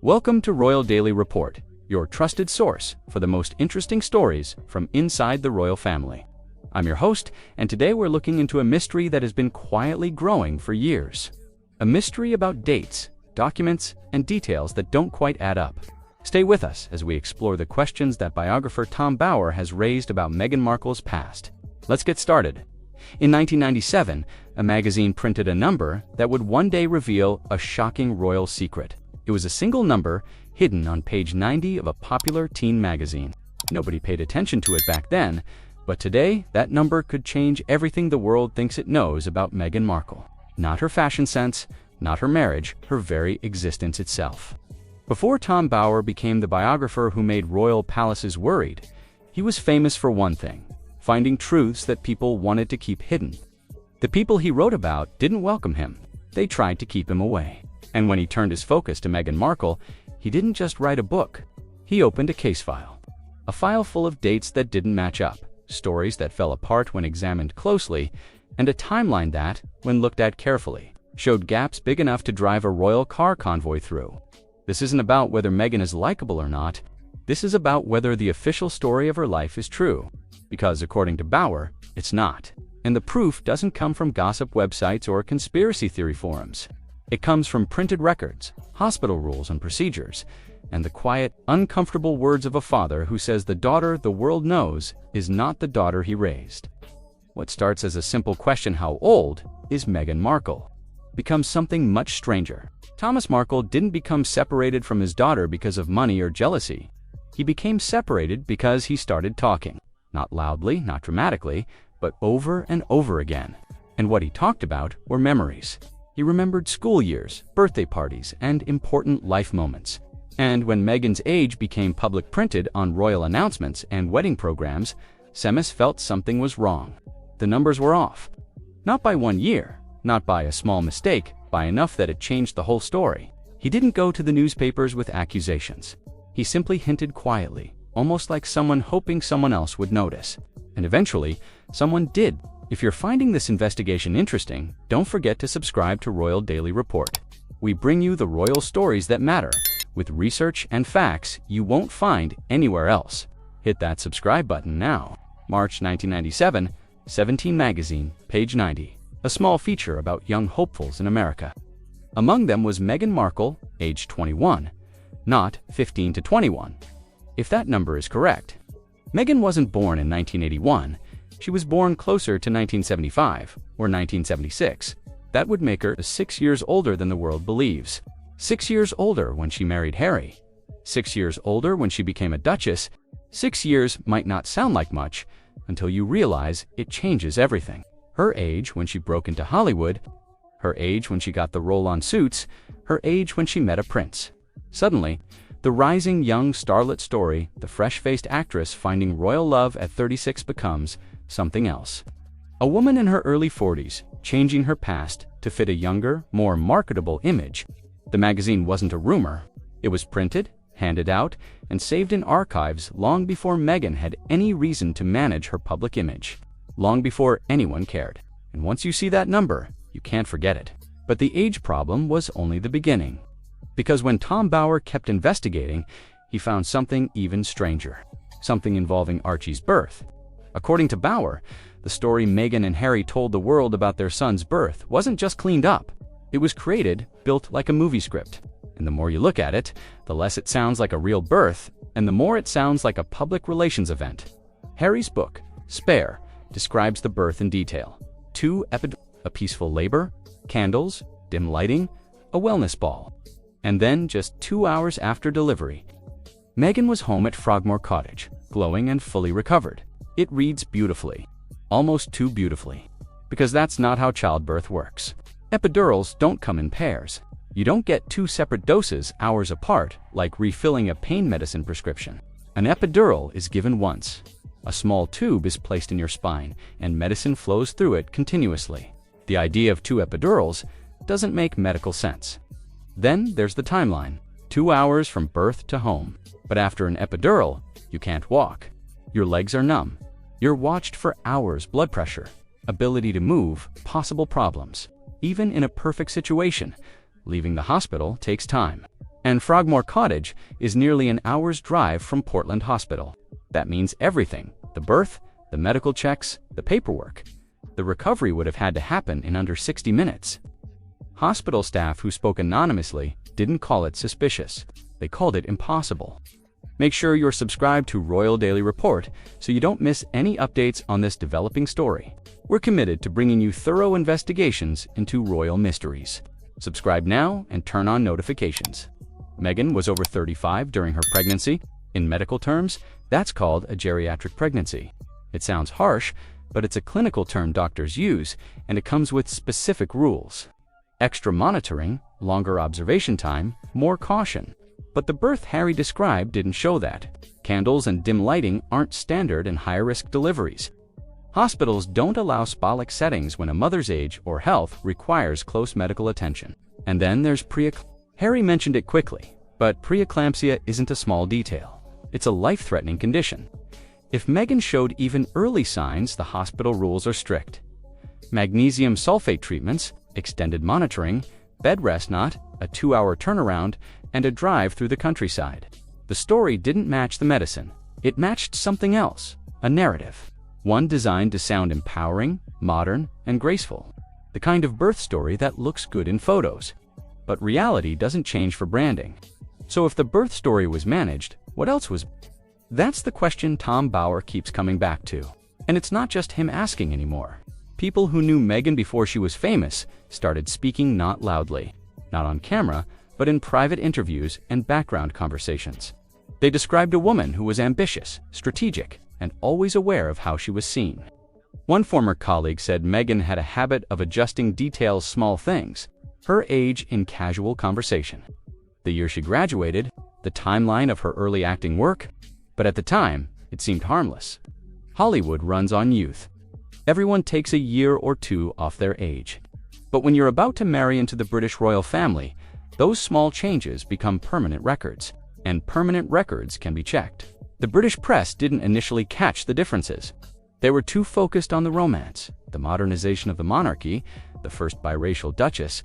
Welcome to Royal Daily Report, your trusted source for the most interesting stories from inside the royal family. I'm your host, and today we're looking into a mystery that has been quietly growing for years. A mystery about dates, documents, and details that don't quite add up. Stay with us as we explore the questions that biographer Tom Bower has raised about Meghan Markle's past. Let's get started. In 1997, a magazine printed a number that would one day reveal a shocking royal secret. It was a single number hidden on page 90 of a popular teen magazine. Nobody paid attention to it back then, but today that number could change everything the world thinks it knows about Meghan Markle. Not her fashion sense, not her marriage, her very existence itself. Before Tom Bower became the biographer who made royal palaces worried, he was famous for one thing: finding truths that people wanted to keep hidden. The people he wrote about didn't welcome him. They tried to keep him away. And when he turned his focus to Meghan Markle, he didn't just write a book. He opened a case file. A file full of dates that didn't match up, stories that fell apart when examined closely, and a timeline that, when looked at carefully, showed gaps big enough to drive a royal car convoy through. This isn't about whether Meghan is likable or not. This is about whether the official story of her life is true. Because according to Bower, it's not. And the proof doesn't come from gossip websites or conspiracy theory forums. It comes from printed records, hospital rules and procedures, and the quiet, uncomfortable words of a father who says the daughter the world knows is not the daughter he raised. What starts as a simple question, how old is Meghan Markle, becomes something much stranger. Thomas Markle didn't become separated from his daughter because of money or jealousy. He became separated because he started talking. Not loudly, not dramatically, but over and over again. And what he talked about were memories. He remembered school years, birthday parties, and important life moments. And when Meghan's age became public printed on royal announcements and wedding programs, Seamus felt something was wrong. The numbers were off. Not by 1 year, not by a small mistake, by enough that it changed the whole story. He didn't go to the newspapers with accusations. He simply hinted quietly, almost like someone hoping someone else would notice. And eventually, someone did. If you're finding this investigation interesting, don't forget to subscribe to Royal Daily Report. We bring you the royal stories that matter, with research and facts you won't find anywhere else. Hit that subscribe button now. March 1997, 17 Magazine, page 90. A small feature about young hopefuls in America. Among them was Meghan Markle, age 21, not 15 to 21, if that number is correct. Meghan wasn't born in 1981. She was born closer to 1975 or 1976. That would make her 6 years older than the world believes. 6 years older when she married Harry. 6 years older when she became a duchess. 6 years might not sound like much until you realize it changes everything. Her age when she broke into Hollywood. Her age when she got the role on Suits. Her age when she met a prince. Suddenly, the rising young starlet story, the fresh-faced actress finding royal love at 36 becomes something else. A woman in her early 40s, changing her past to fit a younger, more marketable image. The magazine wasn't a rumor. It was printed, handed out, and saved in archives long before Meghan had any reason to manage her public image. Long before anyone cared. And once you see that number, you can't forget it. But the age problem was only the beginning. Because when Tom Bower kept investigating, he found something even stranger. Something involving Archie's birth. According to Bower, the story Meghan and Harry told the world about their son's birth wasn't just cleaned up. It was created, built like a movie script. And the more you look at it, the less it sounds like a real birth, and the more it sounds like a public relations event. Harry's book, Spare, describes the birth in detail. 2 epidurals, a peaceful labor, candles, dim lighting, a wellness ball. And then, just 2 hours after delivery, Meghan was home at Frogmore Cottage, glowing and fully recovered. It reads beautifully. Almost too beautifully. Because that's not how childbirth works. Epidurals don't come in pairs. You don't get 2 separate doses hours apart, like refilling a pain medicine prescription. An epidural is given once. A small tube is placed in your spine, and medicine flows through it continuously. The idea of 2 epidurals doesn't make medical sense. Then there's the timeline. 2 hours from birth to home. But after an epidural, you can't walk. Your legs are numb. You're watched for hours. Blood pressure, ability to move, possible problems. Even in a perfect situation, leaving the hospital takes time. And Frogmore Cottage is nearly an hour's drive from Portland Hospital. That means everything: the birth, the medical checks, the paperwork. The recovery would have had to happen in under 60 minutes. Hospital staff who spoke anonymously didn't call it suspicious. They called it impossible. Make sure you're subscribed to Royal Daily Report so you don't miss any updates on this developing story. We're committed to bringing you thorough investigations into royal mysteries. Subscribe now and turn on notifications. Meghan was over 35 during her pregnancy. In medical terms, that's called a geriatric pregnancy. It sounds harsh, but it's a clinical term doctors use, and it comes with specific rules. Extra monitoring, longer observation time, more caution. But the birth Harry described didn't show that. Candles and dim lighting aren't standard in high-risk deliveries. Hospitals don't allow spa-like settings when a mother's age or health requires close medical attention. And then there's preeclampsia. Harry mentioned it quickly, but preeclampsia isn't a small detail. It's a life-threatening condition. If Meghan showed even early signs, the hospital rules are strict. Magnesium sulfate treatments, extended monitoring, bed rest not, a 2-hour turnaround, and a drive through the countryside. The story didn't match the medicine. It matched something else, a narrative. One designed to sound empowering, modern, and graceful. The kind of birth story that looks good in photos. But reality doesn't change for branding. So if the birth story was managed, what else was? That's the question Tom Bauer keeps coming back to. And it's not just him asking anymore. People who knew Meghan before she was famous started speaking, not loudly, not on camera, but in private interviews and background conversations. They described a woman who was ambitious, strategic, and always aware of how she was seen. One former colleague said Meghan had a habit of adjusting details, small things, her age in casual conversation, the year she graduated, the timeline of her early acting work, but at the time, it seemed harmless. Hollywood runs on youth. Everyone takes a year or two off their age. But when you're about to marry into the British royal family, those small changes become permanent records, and permanent records can be checked. The British press didn't initially catch the differences. They were too focused on the romance, the modernization of the monarchy, the first biracial duchess.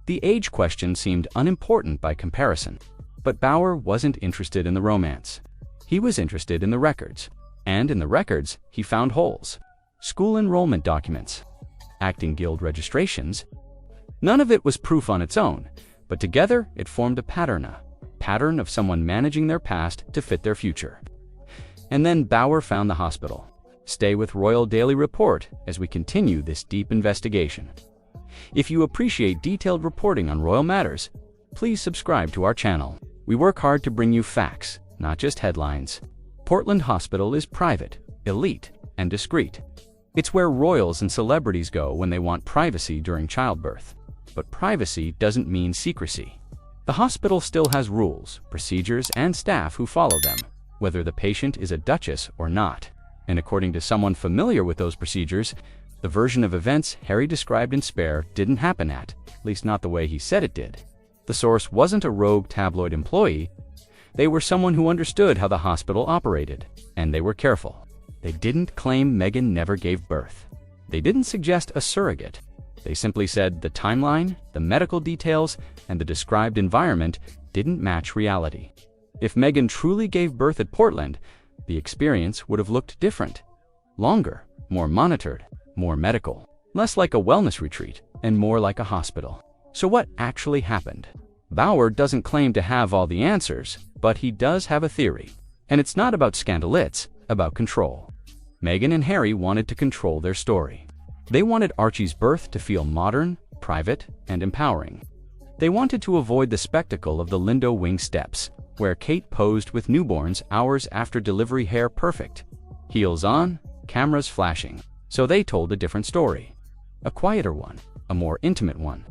The age question seemed unimportant by comparison. But Bauer wasn't interested in the romance. He was interested in the records. And in the records, he found holes. School enrollment documents, acting guild registrations. None of it was proof on its own, but together it formed a pattern of someone managing their past to fit their future. And then Bauer found the hospital. Stay with Royal Daily Report as we continue this deep investigation. If you appreciate detailed reporting on royal matters, please subscribe to our channel. We work hard to bring you facts, not just headlines. Portland Hospital is private, elite, and discreet. It's where royals and celebrities go when they want privacy during childbirth. But privacy doesn't mean secrecy. The hospital still has rules, procedures, and staff who follow them, whether the patient is a duchess or not. And according to someone familiar with those procedures, the version of events Harry described in Spare didn't happen at least not the way he said it did. The source wasn't a rogue tabloid employee. They were someone who understood how the hospital operated, and they were careful. They didn't claim Meghan never gave birth. They didn't suggest a surrogate. They simply said the timeline, the medical details, and the described environment didn't match reality. If Meghan truly gave birth at Portland, the experience would have looked different. Longer, more monitored, more medical, less like a wellness retreat, and more like a hospital. So what actually happened? Bauer doesn't claim to have all the answers, but he does have a theory. And it's not about scandal, it's about control. Meghan and Harry wanted to control their story. They wanted Archie's birth to feel modern, private, and empowering. They wanted to avoid the spectacle of the Lindo Wing steps, where Kate posed with newborns hours after delivery, hair perfect, heels on, cameras flashing. So they told a different story. A quieter one, a more intimate one.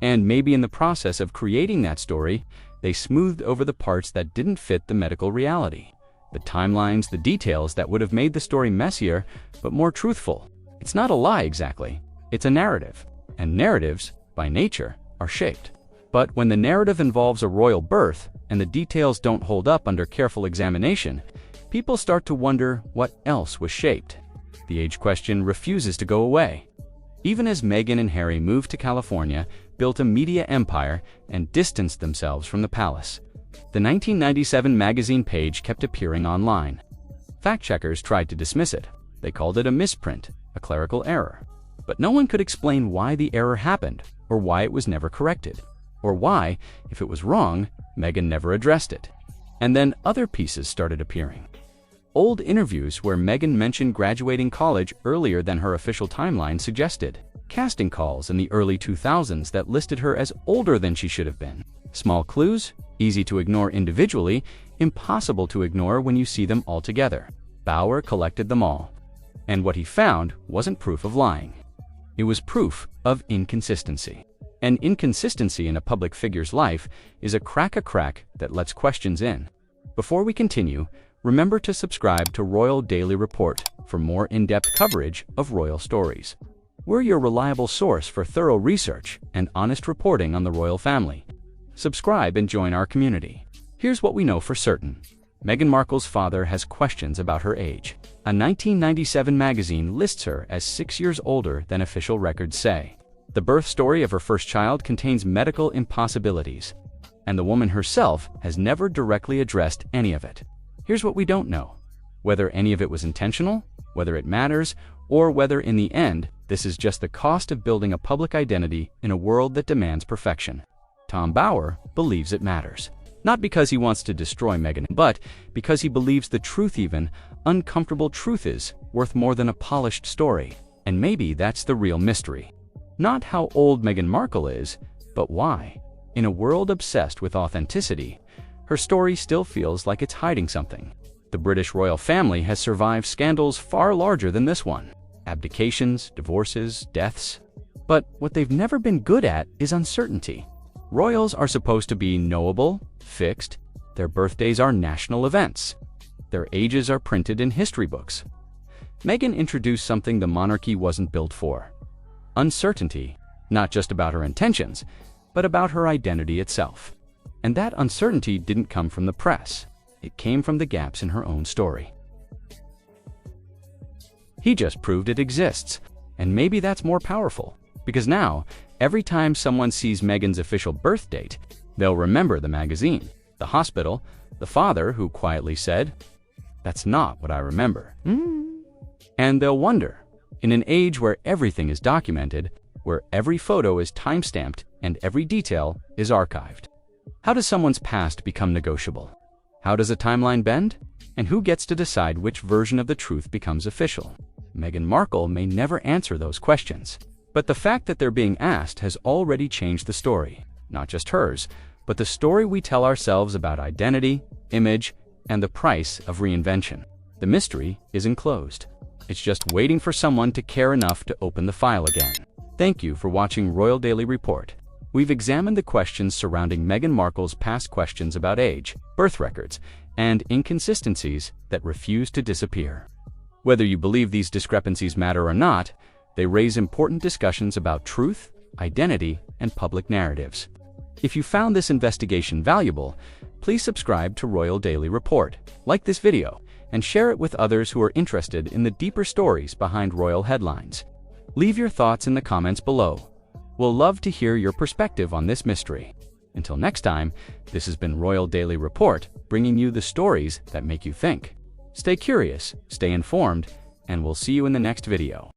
And maybe in the process of creating that story, they smoothed over the parts that didn't fit the medical reality. The timelines, the details that would have made the story messier, but more truthful. It's not a lie exactly, it's a narrative. And narratives, by nature, are shaped. But when the narrative involves a royal birth, and the details don't hold up under careful examination, people start to wonder what else was shaped. The age question refuses to go away. Even as Meghan and Harry moved to California, built a media empire, and distanced themselves from the palace, the 1997 magazine page kept appearing online. Fact-checkers tried to dismiss it. They called it a misprint, a clerical error. But no one could explain why the error happened, or why it was never corrected, or why, if it was wrong, Meghan never addressed it. And then other pieces started appearing. Old interviews where Meghan mentioned graduating college earlier than her official timeline suggested. Casting calls in the early 2000s that listed her as older than she should have been. Small clues, easy to ignore individually, impossible to ignore when you see them all together. Bauer collected them all. And what he found wasn't proof of lying. It was proof of inconsistency. An inconsistency in a public figure's life is a crack that lets questions in. Before we continue, remember to subscribe to Royal Daily Report for more in-depth coverage of royal stories. We're your reliable source for thorough research and honest reporting on the royal family. Subscribe and join our community. Here's what we know for certain. Meghan Markle's father has questions about her age. A 1997 magazine lists her as 6 years older than official records say. The birth story of her first child contains medical impossibilities, and the woman herself has never directly addressed any of it. Here's what we don't know: whether any of it was intentional, whether it matters, or whether in the end, this is just the cost of building a public identity in a world that demands perfection. Tom Bauer believes it matters. Not because he wants to destroy Meghan, but because he believes the truth, even uncomfortable truth, is worth more than a polished story. And maybe that's the real mystery. Not how old Meghan Markle is, but why. In a world obsessed with authenticity, her story still feels like it's hiding something. The British royal family has survived scandals far larger than this one. Abdications, divorces, deaths. But what they've never been good at is uncertainty. Royals are supposed to be knowable, fixed. Their birthdays are national events. Their ages are printed in history books. Meghan introduced something the monarchy wasn't built for: uncertainty, not just about her intentions, but about her identity itself. And that uncertainty didn't come from the press. It came from the gaps in her own story. He just proved it exists, and maybe that's more powerful, because now, every time someone sees Meghan's official birth date, they'll remember the magazine, the hospital, the father who quietly said, "That's not what I remember." And they'll wonder, in an age where everything is documented, where every photo is time-stamped and every detail is archived, how does someone's past become negotiable? How does a timeline bend? And who gets to decide which version of the truth becomes official? Meghan Markle may never answer those questions, but the fact that they're being asked has already changed the story. Not just hers, but the story we tell ourselves about identity, image, and the price of reinvention. The mystery isn't closed. It's just waiting for someone to care enough to open the file again. Thank you for watching Royal Daily Report. We've examined the questions surrounding Meghan Markle's past questions about age, birth records, and inconsistencies that refuse to disappear. Whether you believe these discrepancies matter or not, they raise important discussions about truth, identity, and public narratives. If you found this investigation valuable, please subscribe to Royal Daily Report, like this video, and share it with others who are interested in the deeper stories behind royal headlines. Leave your thoughts in the comments below. We'll love to hear your perspective on this mystery. Until next time, this has been Royal Daily Report, bringing you the stories that make you think. Stay curious, stay informed, and we'll see you in the next video.